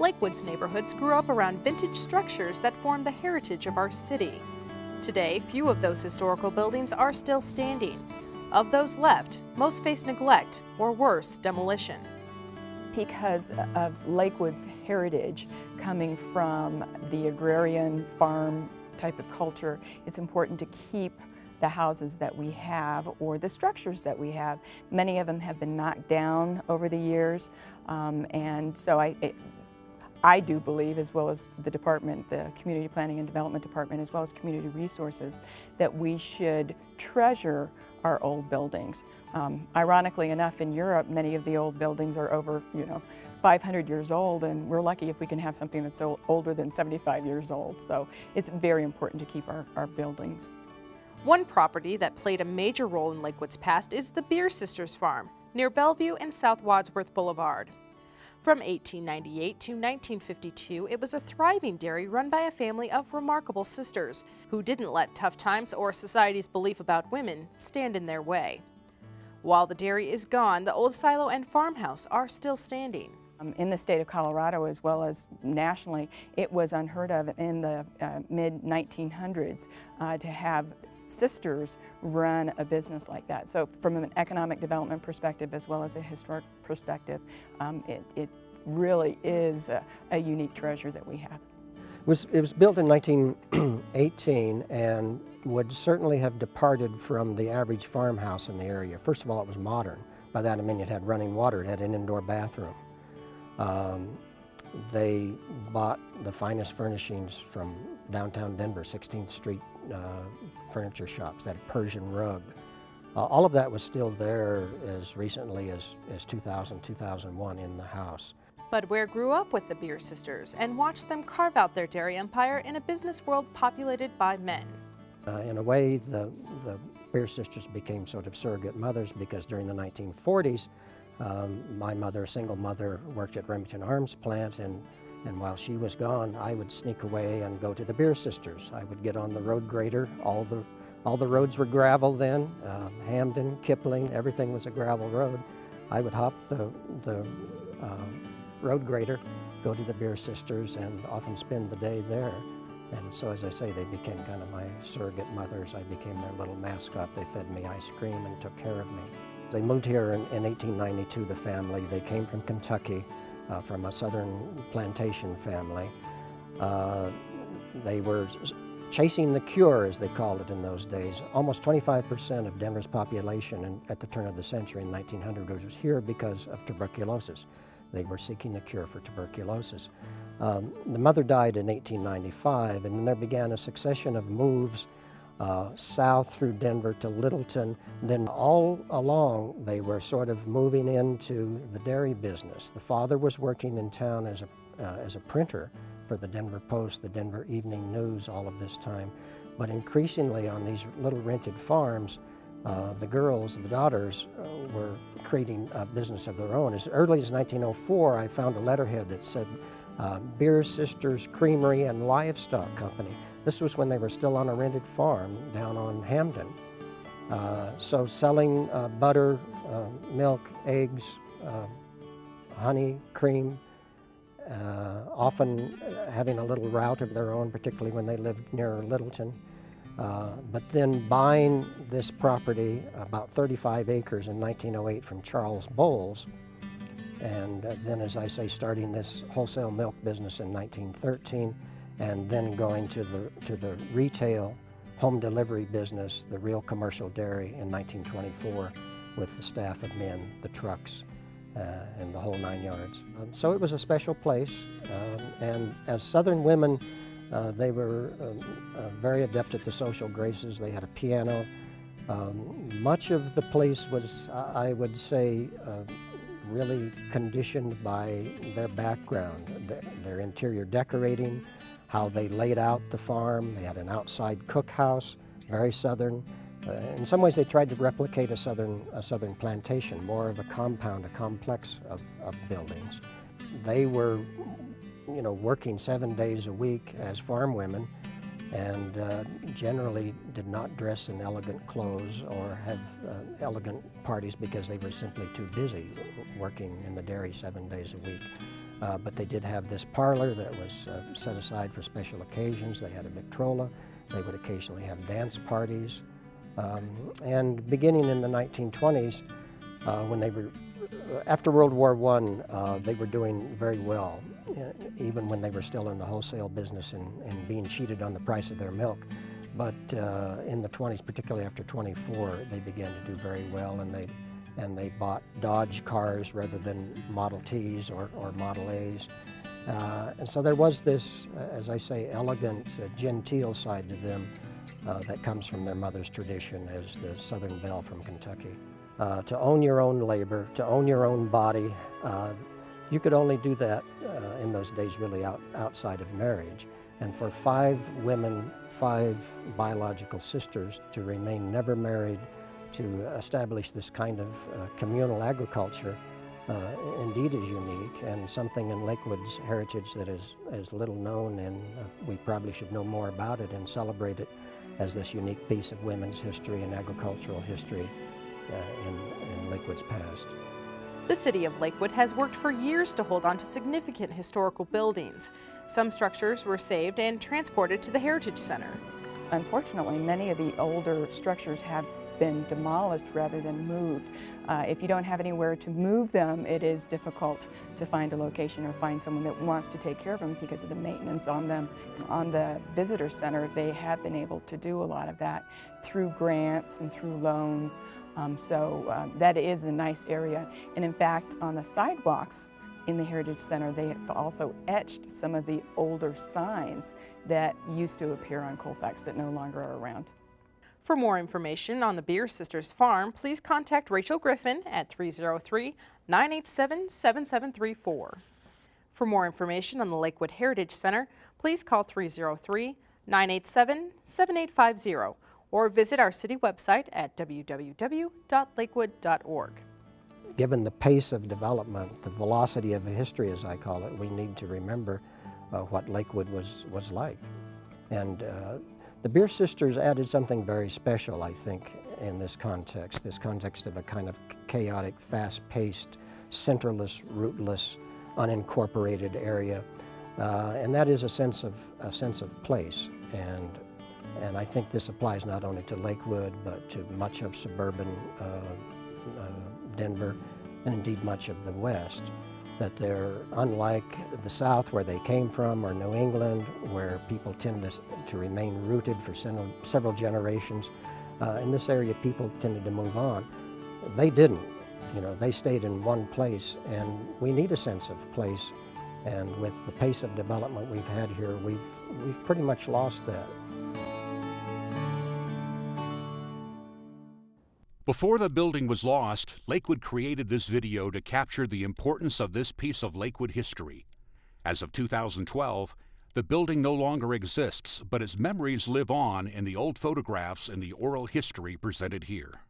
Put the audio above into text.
Lakewood's neighborhoods grew up around vintage structures that form the heritage of our city. Today, few of those historical buildings are still standing. Of those left, most face neglect or worse, demolition. Because of Lakewood's heritage coming from the agrarian farm type of culture, it's important to keep the houses that we have or the structures that we have. Many of them have been knocked down over the years, and so I do believe, as well as the department, the Community Planning and Development Department, as well as Community Resources, that we should treasure our old buildings. Ironically enough, in Europe, many of the old buildings are over, 500 years old, and we're lucky if we can have something that's older than 75 years old. So it's very important to keep our buildings. One property that played a major role in Lakewood's past is the Beer Sisters Farm, near Bellevue and South Wadsworth Boulevard. From 1898 to 1952, it was a thriving dairy run by a family of remarkable sisters who didn't let tough times or society's belief about women stand in their way. While the dairy is gone, the old silo and farmhouse are still standing. In the state of Colorado, as well as nationally, it was unheard of in the mid-1900s to have sisters run a business like that. So from an economic development perspective as well as a historic perspective, it really is a unique treasure that we have. It was built in 1918 and would certainly have departed from the average farmhouse in the area. First of all, it was modern. By that I mean it had running water, it had an indoor bathroom. They bought the finest furnishings from downtown Denver, 16th Street furniture shops, that Persian rug. All of that was still there as recently as 2000, 2001 in the house. Bud Ware grew up with the Beer Sisters and watched them carve out their dairy empire in a business world populated by men. In a way, the Beer Sisters became sort of surrogate mothers because during the 1940s, my mother, a single mother, worked at Remington Arms plant, and while she was gone, I would sneak away and go to the Beer Sisters. I would get on the road grader. All the roads were gravel then. Hamden, Kipling, everything was a gravel road. I would hop the road grader, go to the Beer Sisters, and often spend the day there. And so, as I say, they became kind of my surrogate mothers. I became their little mascot. They fed me ice cream and took care of me. They moved here in 1892, the family. They came from Kentucky, from a southern plantation family. They were chasing the cure, as they called it in those days. Almost 25% of Denver's population at the turn of the century in 1900 was here because of tuberculosis. They were seeking the cure for tuberculosis. The mother died in 1895, and then there began a succession of moves south through Denver to Littleton. Then all along they were sort of moving into the dairy business. The father was working in town as a printer for the Denver Post, the Denver Evening News, all of this time. But increasingly on these little rented farms, the girls, the daughters, were creating a business of their own. As early as 1904, I found a letterhead that said Beer Sisters Creamery and Livestock Company. This was when they were still on a rented farm down on Hamden. So selling butter, milk, eggs, honey, cream, often having a little route of their own, particularly when they lived near Littleton. But then buying this property, about 35 acres in 1908 from Charles Bowles, and then, as I say, starting this wholesale milk business in 1913, and then going to the retail home delivery business, the real commercial dairy in 1924 with the staff of men, the trucks, and the whole 9 yards. So it was a special place, and as Southern women, they were very adept at the social graces. They had a piano. Much of the place was, I would say, really conditioned by their background, their interior decorating, how they laid out the farm. They had an outside cookhouse, very Southern. In some ways they tried to replicate a southern plantation, more of a compound, a complex of buildings. They were, working 7 days a week as farm women, and generally did not dress in elegant clothes or have elegant parties because they were simply too busy working in the dairy 7 days a week. but they did have this parlor that was set aside for special occasions. They had a Victrola. They would occasionally have dance parties. And beginning in the 1920s, when they were, after World War I, they were doing very well, even when they were still in the wholesale business and being cheated on the price of their milk. But in the 20s, particularly after 24, they began to do very well, and they bought Dodge cars rather than Model Ts or Model As. And so there was this, as I say, elegant, genteel side to them that comes from their mother's tradition as the Southern Belle from Kentucky. To own your own labor, to own your own body, you could only do that in those days really outside of marriage. And for 5 women, 5 biological sisters to remain never married, to establish this kind of communal agriculture indeed is unique, and something in Lakewood's heritage that is little known, and we probably should know more about it and celebrate it as this unique piece of women's history and agricultural history in Lakewood's past. The city of Lakewood has worked for years to hold on to significant historical buildings. Some structures were saved and transported to the Heritage Center. Unfortunately, many of the older structures have been demolished rather than moved. If you don't have anywhere to move them, it is difficult to find a location or find someone that wants to take care of them because of the maintenance on them. On the visitor center, they have been able to do a lot of that through grants and through loans. So that is a nice area. And in fact, on the sidewalks in the Heritage Center, they have also etched some of the older signs that used to appear on Colfax that no longer are around. For more information on the Beer Sisters Farm, please contact Rachel Griffin at 303-987-7734. For more information on the Lakewood Heritage Center, please call 303-987-7850 or visit our city website at www.lakewood.org. Given the pace of development, the velocity of history, as I call it, we need to remember what Lakewood was like. And the Beer Sisters added something very special, I think, in this context of a kind of chaotic, fast-paced, centerless, rootless, unincorporated area, and that is a sense of place. And I think this applies not only to Lakewood, but to much of suburban Denver, and indeed much of the West, that they're unlike the South where they came from, or New England, where people tend to remain rooted for several generations. In this area, people tended to move on. They didn't. They stayed in one place, and we need a sense of place. And with the pace of development we've had here, we've pretty much lost that. Before the building was lost, Lakewood created this video to capture the importance of this piece of Lakewood history. As of 2012, the building no longer exists, but its memories live on in the old photographs and the oral history presented here.